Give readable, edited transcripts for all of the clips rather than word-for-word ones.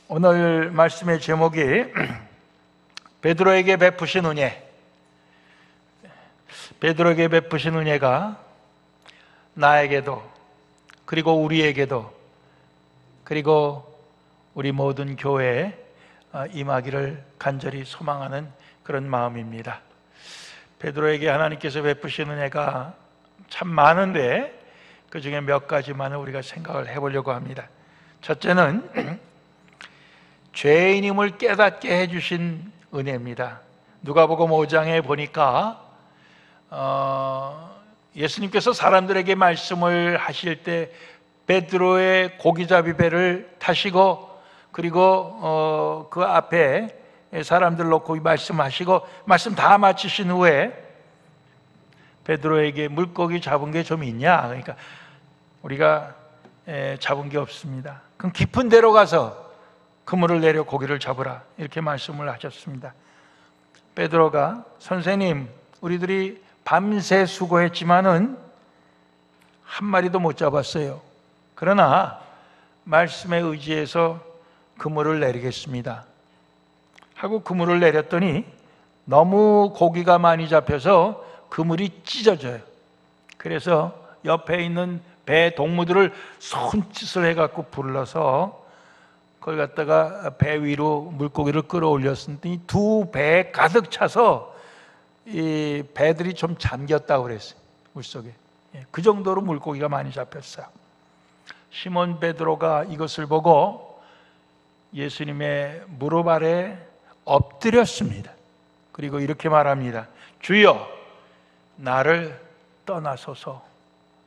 오늘 말씀의 제목이 베드로에게 베푸신 은혜. 베드로에게 베푸신 은혜가 나에게도, 그리고 우리에게도, 그리고 우리 모든 교회에 임하기를 간절히 소망하는 그런 마음입니다. 베드로에게 하나님께서 베푸신 은혜가 참 많은데 그 중에 몇 가지만을 우리가 생각을 해보려고 합니다. 첫째는 죄인임을 깨닫게 해주신 은혜입니다. 누가복음 5장에 보니까 예수님께서 사람들에게 말씀을 하실 때 베드로의 고기잡이 배를 타시고, 그리고 그 앞에 사람들 놓고 말씀하시고 말씀 다 마치신 후에 베드로에게 물고기 잡은 게 좀 있냐? 그러니까 우리가 잡은 게 없습니다. 그럼 깊은 데로 가서 그물을 내려 고기를 잡으라, 이렇게 말씀을 하셨습니다. 베드로가 선생님, 우리들이 밤새 수고했지만은 한 마리도 못 잡았어요. 그러나 말씀에 의지해서 그물을 내리겠습니다 하고 그물을 내렸더니 너무 고기가 많이 잡혀서 그물이 찢어져요. 그래서 옆에 있는 배 동무들을 손짓을 해갖고 불러서 그걸 갖다가 배 위로 물고기를 끌어올렸으니 두 배에 가득 차서 이 배들이 좀 잠겼다고 그랬어요, 물속에. 그 정도로 물고기가 많이 잡혔어요. 시몬 베드로가 이것을 보고 예수님의 무릎 아래 엎드렸습니다. 그리고 이렇게 말합니다. 주여, 나를 떠나소서,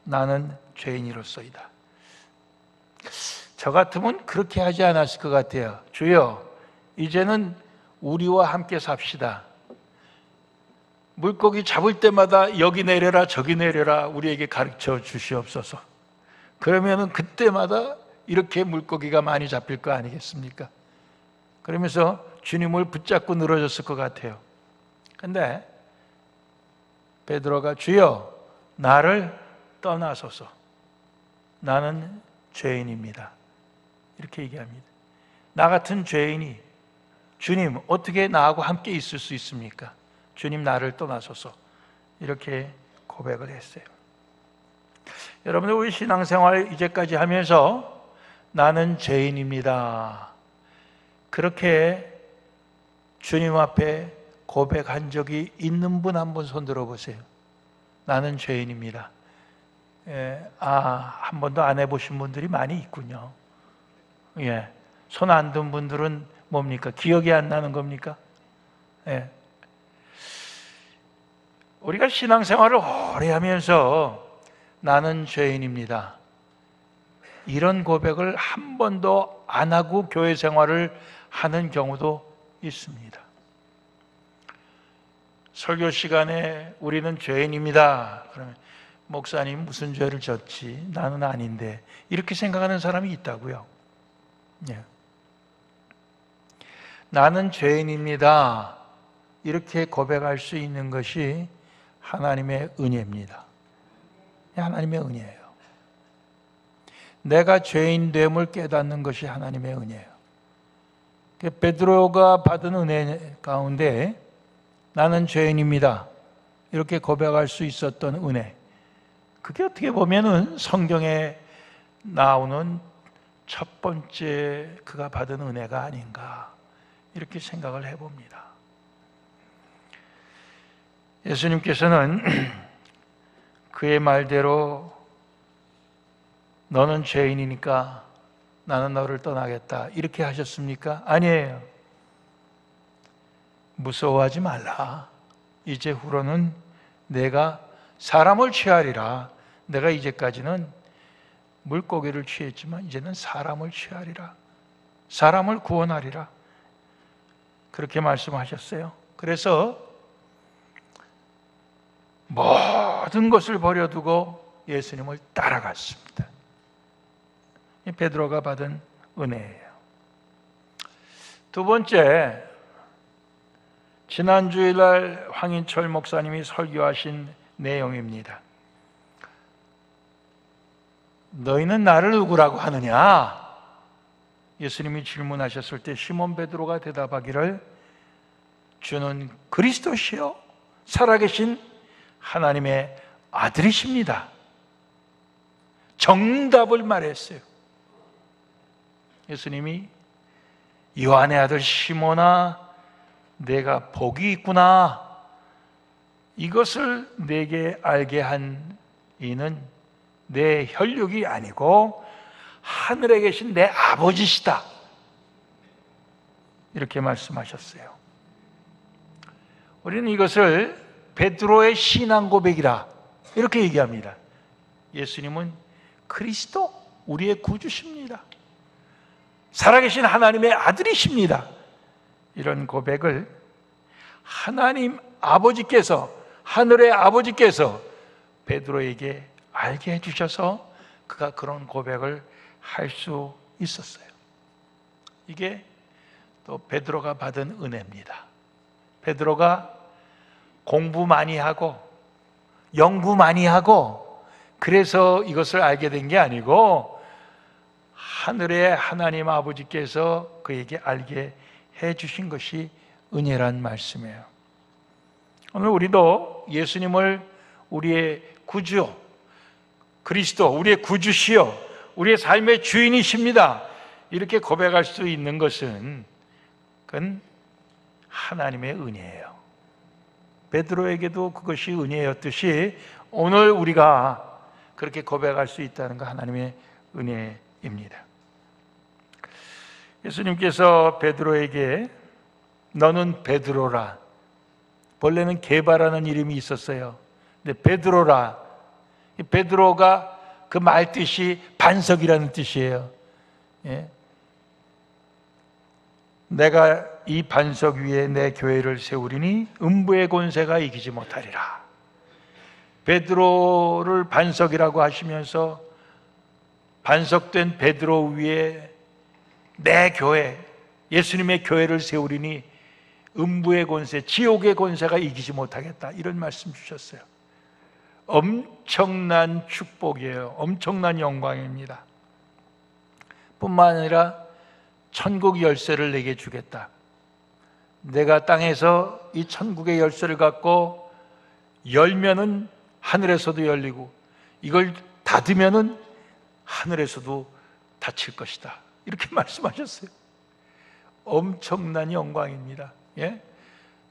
나는 죄인이로소이다. 저 같으면 그렇게 하지 않았을 것 같아요. 주여, 이제는 우리와 함께 삽시다. 물고기 잡을 때마다 여기 내려라 저기 내려라 우리에게 가르쳐 주시옵소서. 그러면은 그때마다 이렇게 물고기가 많이 잡힐 거 아니겠습니까? 그러면서 주님을 붙잡고 늘어졌을 것 같아요. 근데 베드로가 주여, 나를 떠나소서, 나는 죄인입니다, 이렇게 얘기합니다. 나 같은 죄인이 주님, 어떻게 나하고 함께 있을 수 있습니까? 주님, 나를 떠나소서, 이렇게 고백을 했어요. 여러분들, 우리 신앙생활 이제까지 하면서 나는 죄인입니다, 그렇게 주님 앞에 고백한 적이 있는 분 한 분 손 들어보세요. 나는 죄인입니다. 한 번도 안 해보신 분들이 많이 있군요. 손 안 든 분들은 뭡니까? 기억이 안 나는 겁니까? 우리가 신앙생활을 오래 하면서 나는 죄인입니다, 이런 고백을 한 번도 안 하고 교회 생활을 하는 경우도 있습니다. 설교 시간에 우리는 죄인입니다, 그러면 목사님 무슨 죄를 졌지? 나는 아닌데, 이렇게 생각하는 사람이 있다고요. 나는 죄인입니다, 이렇게 고백할 수 있는 것이 하나님의 은혜입니다. 하나님의 은혜예요. 내가 죄인됨을 깨닫는 것이 하나님의 은혜예요. 베드로가 받은 은혜 가운데 나는 죄인입니다, 이렇게 고백할 수 있었던 은혜, 그게 어떻게 보면은 성경에 나오는 첫 번째 그가 받은 은혜가 아닌가, 이렇게 생각을 해봅니다. 예수님께서는 그의 말대로 너는 죄인이니까 나는 너를 떠나겠다, 이렇게 하셨습니까? 아니에요. 무서워하지 말라, 이제 후로는 내가 사람을 취하리라. 내가 이제까지는 물고기를 취했지만 이제는 사람을 취하리라, 사람을 구원하리라, 그렇게 말씀하셨어요. 그래서 모든 것을 버려두고 예수님을 따라갔습니다. 베드로가 받은 은혜예요. 두 번째, 지난 주일날 황인철 목사님이 설교하신 내용입니다. 너희는 나를 누구라고 하느냐? 예수님이 질문하셨을 때 시몬 베드로가 대답하기를 주는 그리스도시요 살아계신 하나님의 아들이십니다. 정답을 말했어요. 예수님이 요한의 아들 시몬아 내가 복이 있구나, 이것을 내게 알게 한 이는 내 혈육이 아니고 하늘에 계신 내 아버지시다, 이렇게 말씀하셨어요. 우리는 이것을 베드로의 신앙 고백이라 이렇게 얘기합니다. 예수님은 그리스도, 우리의 구주십니다. 살아계신 하나님의 아들이십니다. 이런 고백을 하나님 아버지께서, 하늘의 아버지께서 베드로에게 알게 해주셔서 그가 그런 고백을 할 수 있었어요. 이게 또 베드로가 받은 은혜입니다. 베드로가 공부 많이 하고 연구 많이 하고 그래서 이것을 알게 된 게 아니고 하늘의 하나님 아버지께서 그에게 알게 해 주신 것이 은혜란 말씀이에요. 오늘 우리도 예수님을 우리의 구주, 그리스도, 우리의 구주시요 우리의 삶의 주인이십니다, 이렇게 고백할 수 있는 것은 그건 하나님의 은혜예요. 베드로에게도 그것이 은혜였듯이 오늘 우리가 그렇게 고백할 수 있다는 거 하나님의 은혜입니다. 예수님께서 베드로에게 너는 베드로라, 본래는 게바라는 이름이 있었어요. 근데 베드로라, 베드로가 그 말 뜻이 반석이라는 뜻이에요. 예. 내가 이 반석 위에 내 교회를 세우리니 음부의 권세가 이기지 못하리라. 베드로를 반석이라고 하시면서 반석된 베드로 위에 내 교회, 예수님의 교회를 세우리니 음부의 권세, 지옥의 권세가 이기지 못하겠다, 이런 말씀 주셨어요. 엄청난 축복이에요. 엄청난 영광입니다. 뿐만 아니라 천국 열쇠를 내게 주겠다. 내가 땅에서 이 천국의 열쇠를 갖고 열면은 하늘에서도 열리고 이걸 닫으면은 하늘에서도 닫힐 것이다, 이렇게 말씀하셨어요. 엄청난 영광입니다. 예?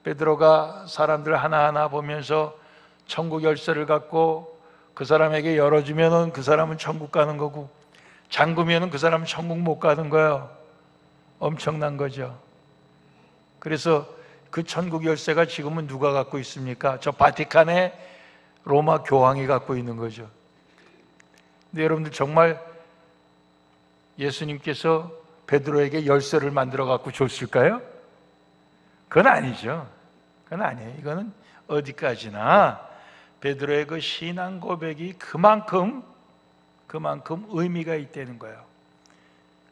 베드로가 사람들 하나하나 보면서 천국 열쇠를 갖고 그 사람에게 열어주면은 그 사람은 천국 가는 거고 잠그면은 그 사람은 천국 못 가는 거예요. 엄청난 거죠. 그래서 그 천국 열쇠가 지금은 누가 갖고 있습니까? 저 바티칸에 로마 교황이 갖고 있는 거죠. 근데 여러분들 정말 예수님께서 베드로에게 열쇠를 만들어 갖고 줬을까요? 그건 아니죠. 그건 아니에요. 이거는 어디까지나 베드로의 그 신앙 고백이 그만큼 의미가 있다는 거예요.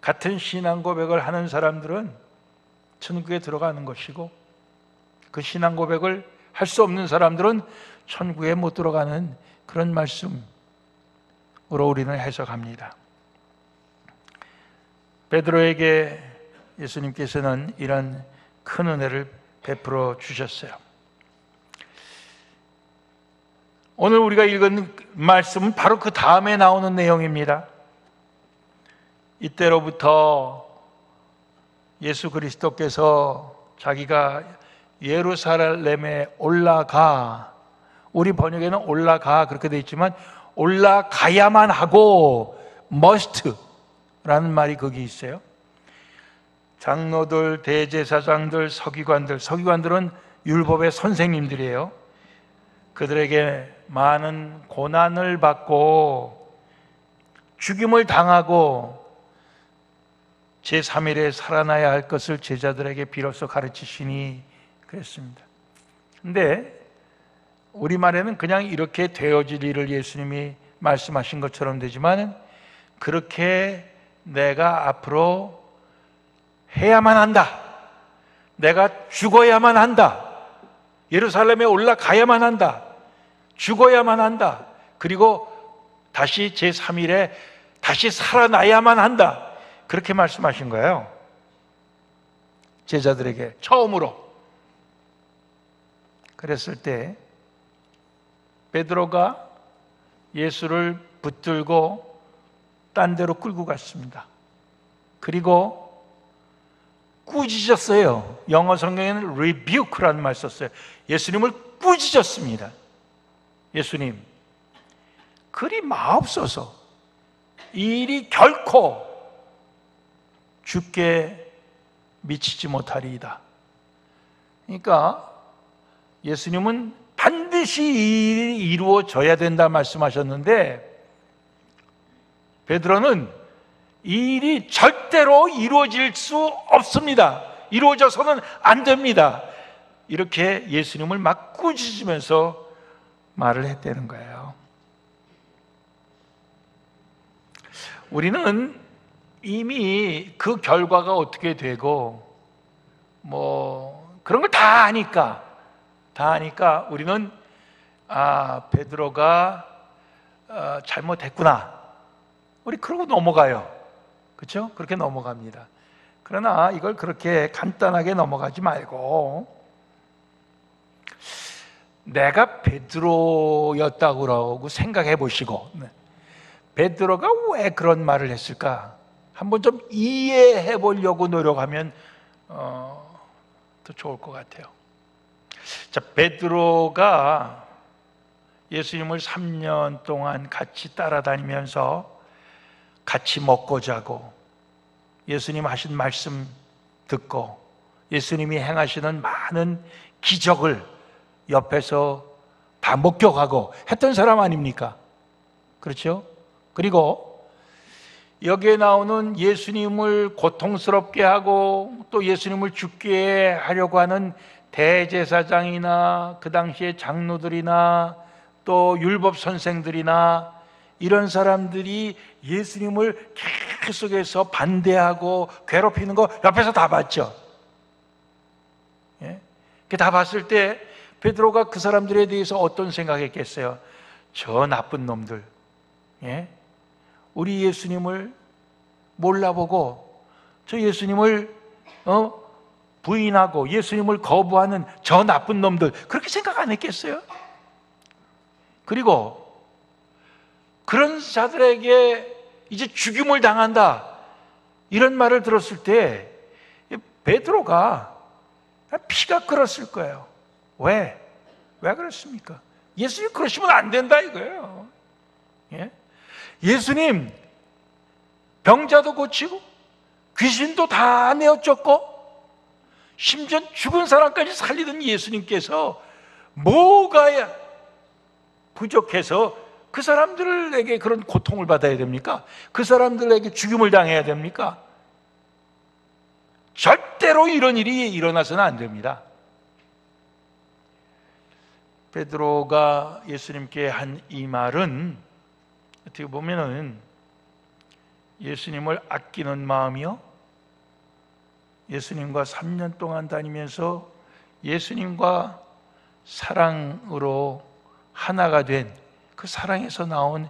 같은 신앙 고백을 하는 사람들은 천국에 들어가는 것이고 그 신앙 고백을 할 수 없는 사람들은 천국에 못 들어가는 그런 말씀으로 우리는 해석합니다. 베드로에게 예수님께서는 이런 큰 은혜를 베풀어 주셨어요. 오늘 우리가 읽은 말씀은 바로 그 다음에 나오는 내용입니다. 이때로부터 예수 그리스도께서 자기가 예루살렘에 올라가, 우리 번역에는 올라가 그렇게 되어 있지만 올라가야만 하고 must라는 말이 거기 있어요. 장로들, 대제사장들, 서기관들은 율법의 선생님들이에요. 그들에게 많은 고난을 받고 죽임을 당하고 제3일에 살아나야 할 것을 제자들에게 비로소 가르치시니 그랬습니다. 근데 우리말에는 그냥 이렇게 되어질 일을 예수님이 말씀하신 것처럼 되지만 그렇게 내가 앞으로 해야만 한다, 내가 죽어야만 한다, 예루살렘에 올라가야만 한다, 죽어야만 한다, 그리고 다시 제3일에 다시 살아나야만 한다, 그렇게 말씀하신 거예요. 제자들에게 처음으로. 그랬을 때 베드로가 예수를 붙들고 딴 데로 끌고 갔습니다. 그리고 꾸짖었어요. 영어 성경에는 rebuke라는 말 썼어요. 예수님을 꾸짖었습니다. 예수님, 그리 마옵소서. 이 일이 결코 주께 미치지 못하리이다. 그러니까 예수님은 반드시 이 일이 이루어져야 된다 말씀하셨는데, 베드로는 이 일이 절대로 이루어질 수 없습니다. 이루어져서는 안 됩니다. 이렇게 예수님을 막 꾸짖으면서 말을 했다는 거예요. 우리는 이미 그 결과가 어떻게 되고 그런 걸 다 아니까 우리는 베드로가 잘못했구나, 우리 그러고 넘어가요. 그렇죠? 그렇게 넘어갑니다. 그러나 이걸 그렇게 간단하게 넘어가지 말고, 내가 베드로였다고 생각해 보시고, 베드로가 왜 그런 말을 했을까 한번 좀 이해해 보려고 노력하면 더 좋을 것 같아요. 자, 베드로가 예수님을 3년 동안 같이 따라다니면서 같이 먹고 자고, 예수님 하신 말씀 듣고, 예수님이 행하시는 많은 기적을 옆에서 다 목격하고 했던 사람 아닙니까? 그렇죠? 그리고 여기에 나오는 예수님을 고통스럽게 하고 또 예수님을 죽게 하려고 하는 대제사장이나 그 당시의 장로들이나 또 율법 선생들이나 이런 사람들이 예수님을 계속해서 반대하고 괴롭히는 거 옆에서 다 봤죠. 예? 다 봤을 때 베드로가 그 사람들에 대해서 어떤 생각했겠어요? 저 나쁜 놈들, 예? 우리 예수님을 몰라보고 저 예수님을 부인하고 예수님을 거부하는 저 나쁜 놈들, 그렇게 생각 안 했겠어요? 그리고 그런 자들에게 이제 죽임을 당한다, 이런 말을 들었을 때 베드로가 피가 끓었을 거예요. 왜 그렇습니까? 예수님 그러시면 안 된다 이거예요. 예? 예수님 병자도 고치고 귀신도 다 내어쫓고 심지어 죽은 사람까지 살리던 예수님께서 뭐가 부족해서 그 사람들에게 그런 고통을 받아야 됩니까? 그 사람들에게 죽임을 당해야 됩니까? 절대로 이런 일이 일어나서는 안 됩니다. 베드로가 예수님께 한 이 말은 어떻게 보면은 예수님을 아끼는 마음이요, 예수님과 3년 동안 다니면서 예수님과 사랑으로 하나가 된 그 사랑에서 나온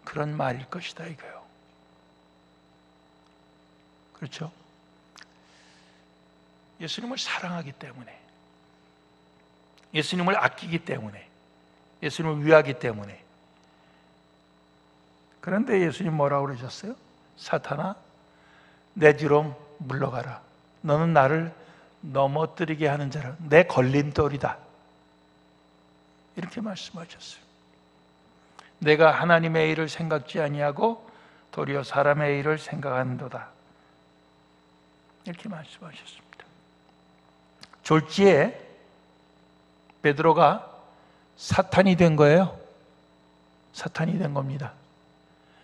그런 말일 것이다 이거요. 그렇죠? 예수님을 사랑하기 때문에, 예수님을 아끼기 때문에, 예수님을 위하기 때문에. 그런데 예수님 뭐라고 그러셨어요? 사탄아, 내 뒤로 물러가라. 너는 나를 넘어뜨리게 하는 자라, 내 걸림돌이다. 이렇게 말씀하셨어요. 내가 하나님의 일을 생각지 아니하고 도리어 사람의 일을 생각하는도다. 이렇게 말씀하셨습니다. 졸지에 베드로가 사탄이 된 거예요. 사탄이 된 겁니다.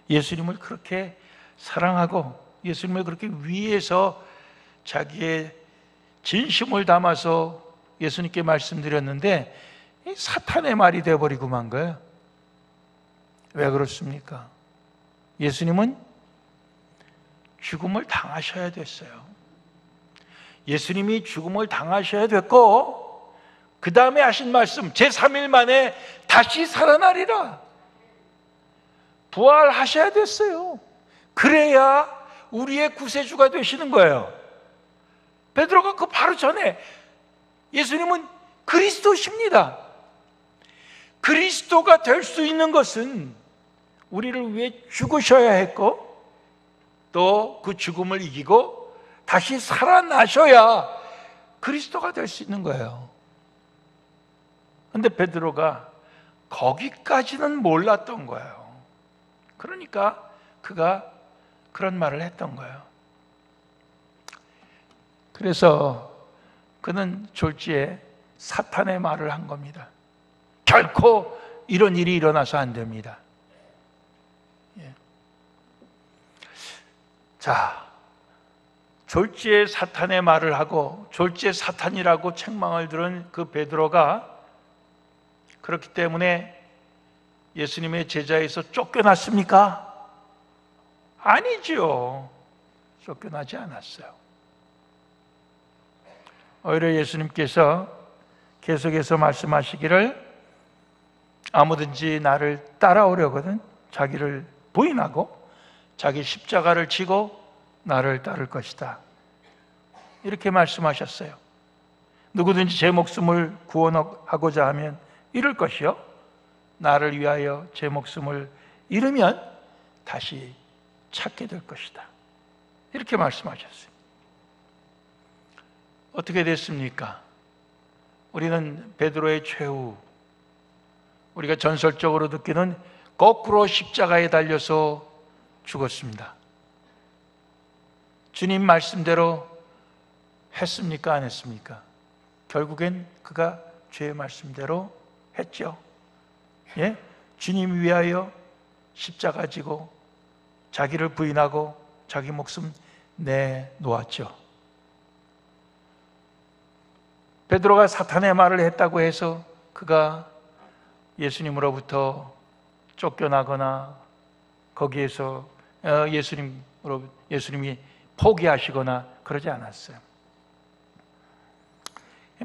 예수님을 그렇게 사랑하고 예수님을 그렇게 위해서 자기의 진심을 담아서 예수님께 말씀드렸는데 사탄의 말이 되어버리고 만 거예요. 왜 그렇습니까? 예수님은 죽음을 당하셔야 됐어요. 예수님이 죽음을 당하셔야 됐고 그 다음에 하신 말씀, 제3일 만에 다시 살아나리라, 부활하셔야 됐어요. 그래야 우리의 구세주가 되시는 거예요. 베드로가 그 바로 전에 예수님은 그리스도십니다. 그리스도가 될 수 있는 것은 우리를 위해 죽으셔야 했고 또 그 죽음을 이기고 다시 살아나셔야 그리스도가 될 수 있는 거예요. 그런데 베드로가 거기까지는 몰랐던 거예요. 그러니까 그가 그런 말을 했던 거예요. 그래서 그는 졸지에 사탄의 말을 한 겁니다. 결코 이런 일이 일어나서 안 됩니다. 자, 졸지에 사탄의 말을 하고 졸지에 사탄이라고 책망을 들은 그 베드로가 그렇기 때문에 예수님의 제자에서 쫓겨났습니까? 아니죠. 쫓겨나지 않았어요. 오히려 예수님께서 계속해서 말씀하시기를 아무든지 나를 따라오려거든 자기를 부인하고 자기 십자가를 지고 나를 따를 것이다. 이렇게 말씀하셨어요. 누구든지 제 목숨을 구원하고자 하면 잃을 것이요 나를 위하여 제 목숨을 잃으면 다시 찾게 될 것이다. 이렇게 말씀하셨어요. 어떻게 됐습니까? 우리는 베드로의 최후, 우리가 전설적으로 듣기는 거꾸로 십자가에 달려서 죽었습니다. 주님 말씀대로 했습니까? 안 했습니까? 결국엔 그가 주의 말씀대로 했죠. 예? 주님 위하여 십자가 지고 자기를 부인하고 자기 목숨 내놓았죠. 베드로가 사탄의 말을 했다고 해서 그가 예수님으로부터 쫓겨나거나 거기에서 예수님이 포기하시거나 그러지 않았어요.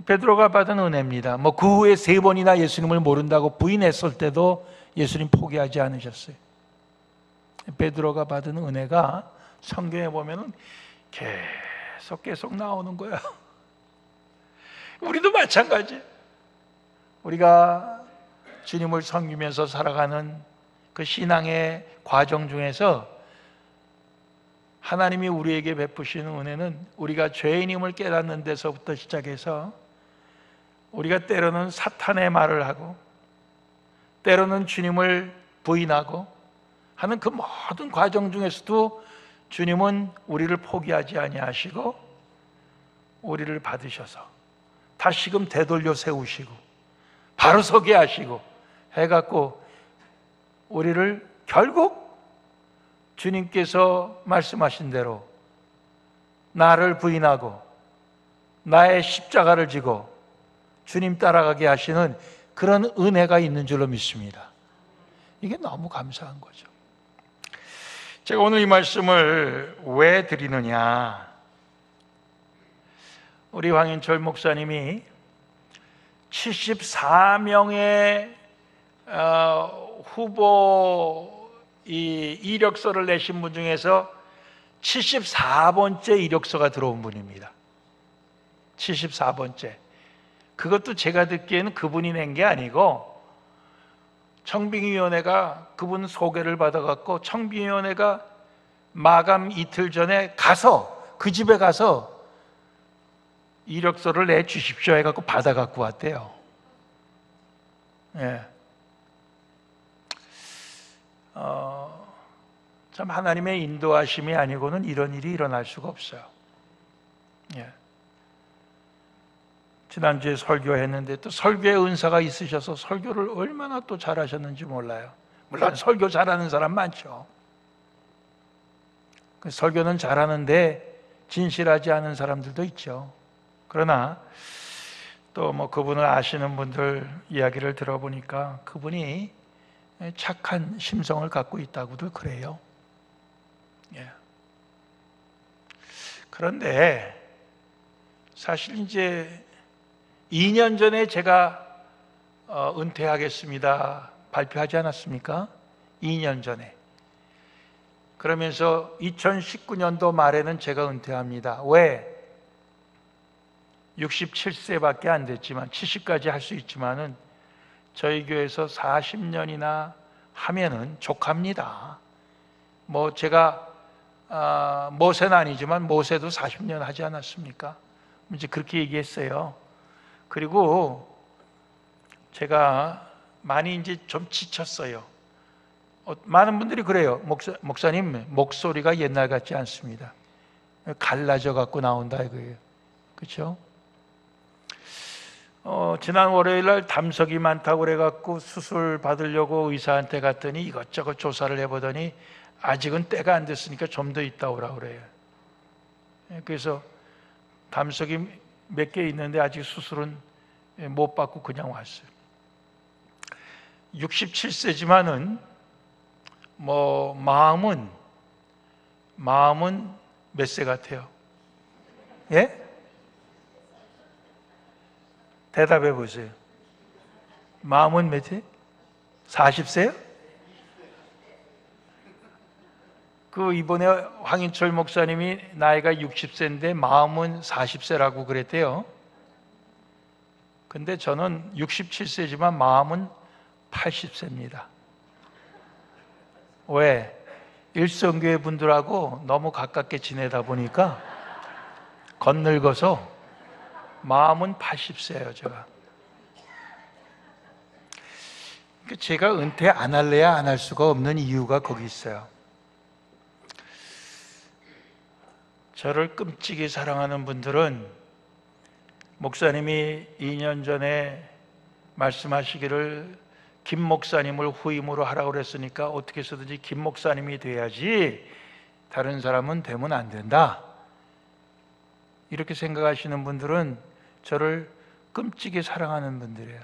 베드로가 받은 은혜입니다. 그 후에 3번이나 예수님을 모른다고 부인했을 때도 예수님 포기하지 않으셨어요. 베드로가 받은 은혜가 성경에 보면은 계속 나오는 거야. 우리도 마찬가지. 우리가 주님을 섬기면서 살아가는 그 신앙의 과정 중에서 하나님이 우리에게 베푸시는 은혜는 우리가 죄인임을 깨닫는 데서부터 시작해서 우리가 때로는 사탄의 말을 하고 때로는 주님을 부인하고 하는 그 모든 과정 중에서도 주님은 우리를 포기하지 아니하시고 우리를 받으셔서 다시금 되돌려 세우시고 바로 서게 하시고 해갖고 우리를 결국 주님께서 말씀하신 대로 나를 부인하고 나의 십자가를 지고 주님 따라가게 하시는 그런 은혜가 있는 줄로 믿습니다. 이게 너무 감사한 거죠. 제가 오늘 이 말씀을 왜 드리느냐, 우리 황인철 목사님이 74명의 후보 이력서를 내신 분 중에서 74번째 이력서가 들어온 분입니다. 74번째. 그것도 제가 듣기에는 그분이 낸 게 아니고 청빙위원회가 그분 소개를 받아갖고 청빙위원회가 마감 이틀 전에 가서 그 집에 가서 이력서를 내주십시오 해갖고 받아갖고 왔대요. 예. 참 하나님의 인도하심이 아니고는 이런 일이 일어날 수가 없어요. 예. 지난주에 설교했는데 또 설교의 은사가 있으셔서 설교를 얼마나 또 잘하셨는지 몰라요. 물론 설교 잘하는 사람 많죠. 그 설교는 잘하는데 진실하지 않은 사람들도 있죠. 그러나 또 그분을 아시는 분들 이야기를 들어보니까 그분이 착한 심성을 갖고 있다고들 그래요. 예. 그런데 사실 이제 2년 전에 제가 은퇴하겠습니다 발표하지 않았습니까? 2년 전에 그러면서 2019년도 말에는 제가 은퇴합니다. 왜? 67세밖에 안 됐지만 70까지 할 수 있지만은 저희 교회에서 40년이나 하면은 족합니다. 뭐 제가 모세는 아니지만 모세도 40년 하지 않았습니까? 이제 그렇게 얘기했어요. 그리고 제가 많이 이제 좀 지쳤어요. 많은 분들이 그래요. 목사님 목소리가 옛날 같지 않습니다. 갈라져 갖고 나온다 이거예요. 그렇죠? 지난 월요일 날 담석이 많다고 그래갖고 수술 받으려고 의사한테 갔더니 이것저것 조사를 해보더니 아직은 때가 안 됐으니까 좀 더 있다 오라 그래요. 그래서 담석이 몇 개 있는데 아직 수술은 못 받고 그냥 왔어요. 67세지만은 뭐 마음은 몇 세 같아요? 예? 대답해 보세요. 마음은 몇세? 40세요? 그 이번에 황인철 목사님이 나이가 60세인데 마음은 40세라고 그랬대요. 근데 저는 67세지만 마음은 80세입니다. 왜? 일성교회 분들하고 너무 가깝게 지내다 보니까 건늙어서 마음은 80세예요, 제가 은퇴 안 할래야 안 할 수가 없는 이유가 거기 있어요. 저를 끔찍이 사랑하는 분들은 목사님이 2년 전에 말씀하시기를 김 목사님을 후임으로 하라고 그랬으니까 어떻게 해서든지 김 목사님이 돼야지 다른 사람은 되면 안 된다, 이렇게 생각하시는 분들은 저를 끔찍이 사랑하는 분들이에요.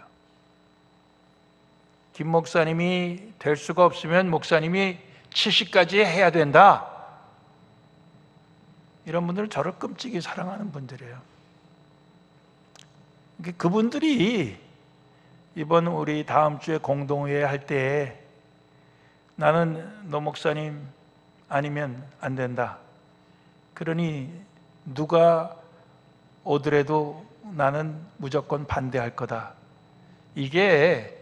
김 목사님이 될 수가 없으면 목사님이 70까지 해야 된다, 이런 분들은 저를 끔찍이 사랑하는 분들이에요. 그분들이 이번 우리 다음 주에 공동회의 할 때 나는 노 목사님 아니면 안 된다, 그러니 누가 오더라도 나는 무조건 반대할 거다, 이게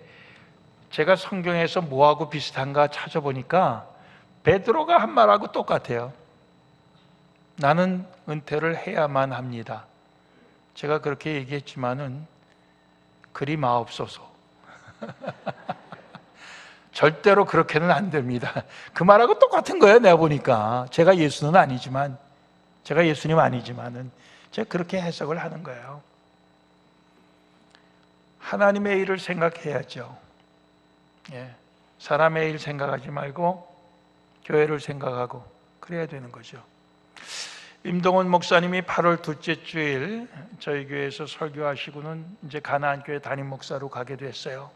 제가 성경에서 뭐하고 비슷한가 찾아보니까 베드로가 한 말하고 똑같아요. 나는 은퇴를 해야만 합니다. 제가 그렇게 얘기했지만은 그리 마옵소서. 절대로 그렇게는 안 됩니다. 그 말하고 똑같은 거예요. 내가 보니까 제가 예수는 아니지만, 제가 예수님 아니지만은 제가 그렇게 해석을 하는 거예요. 하나님의 일을 생각해야죠. 사람의 일 생각하지 말고 교회를 생각하고 그래야 되는 거죠. 임동원 목사님이 8월 둘째 주일 저희 교회에서 설교하시고는 이제 가나안교회 담임 목사로 가게 됐어요.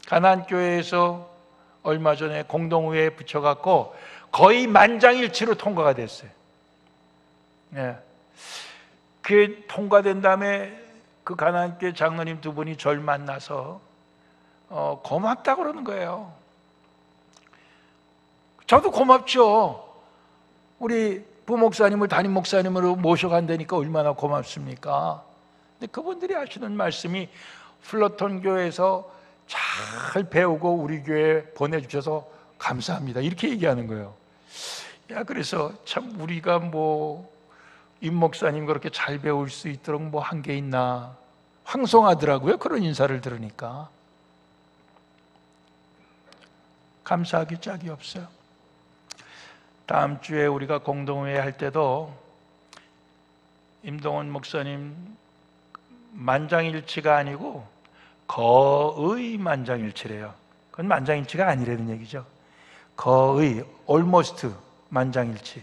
가나안교회에서 얼마 전에 공동회에 붙여갖고 거의 만장일치로 통과가 됐어요. 그 통과된 다음에 그 가나안교회 장로님 두 분이 절 만나서 고맙다고 그러는 거예요. 저도 고맙죠. 우리 부목사님을 담임 목사님으로 모셔간다니까 얼마나 고맙습니까? 근데 그분들이 하시는 말씀이 플러톤 교회에서 잘 배우고 우리 교회에 보내주셔서 감사합니다, 이렇게 얘기하는 거예요. 그래서 참 우리가 임 목사님 그렇게 잘 배울 수 있도록 한 게 있나 황송하더라고요. 그런 인사를 들으니까 감사하기 짝이 없어요. 다음 주에 우리가 공동회의 할 때도 임동원 목사님 만장일치가 아니고 거의 만장일치래요. 그건 만장일치가 아니라는 얘기죠. 거의 almost 만장일치.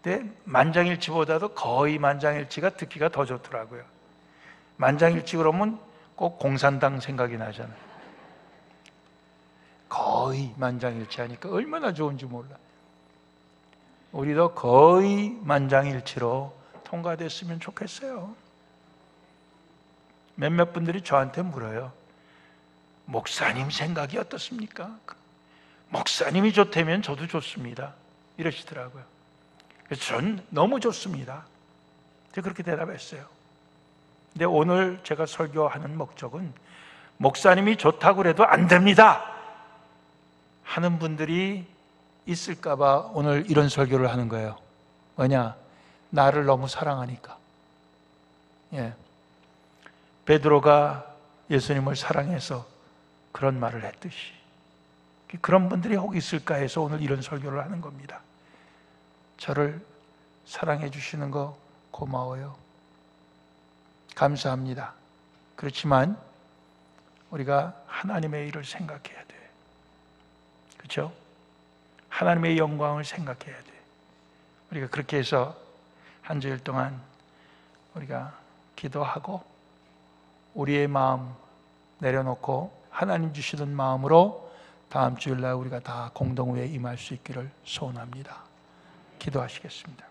근데 만장일치보다도 거의 만장일치가 듣기가 더 좋더라고요. 만장일치 그러면 꼭 공산당 생각이 나잖아요. 거의 만장일치 하니까 얼마나 좋은지 몰라. 우리도 거의 만장일치로 통과됐으면 좋겠어요. 몇몇 분들이 저한테 물어요. 목사님 생각이 어떻습니까? 목사님이 좋다면 저도 좋습니다. 이러시더라고요. 그래서 전 너무 좋습니다. 제가 그렇게 대답했어요. 근데 오늘 제가 설교하는 목적은 목사님이 좋다고 그래도 안 됩니다 하는 분들이 있을까 봐 오늘 이런 설교를 하는 거예요. 왜냐? 나를 너무 사랑하니까. 예. 베드로가 예수님을 사랑해서 그런 말을 했듯이 그런 분들이 혹 있을까 해서 오늘 이런 설교를 하는 겁니다. 저를 사랑해 주시는 거 고마워요. 감사합니다. 그렇지만 우리가 하나님의 일을 생각해야 돼. 그렇죠? 하나님의 영광을 생각해야 돼. 우리가 그렇게 해서 한 주일 동안 우리가 기도하고 우리의 마음 내려놓고 하나님 주시는 마음으로 다음 주일날 우리가 다 공동회에 임할 수 있기를 소원합니다. 기도하시겠습니다.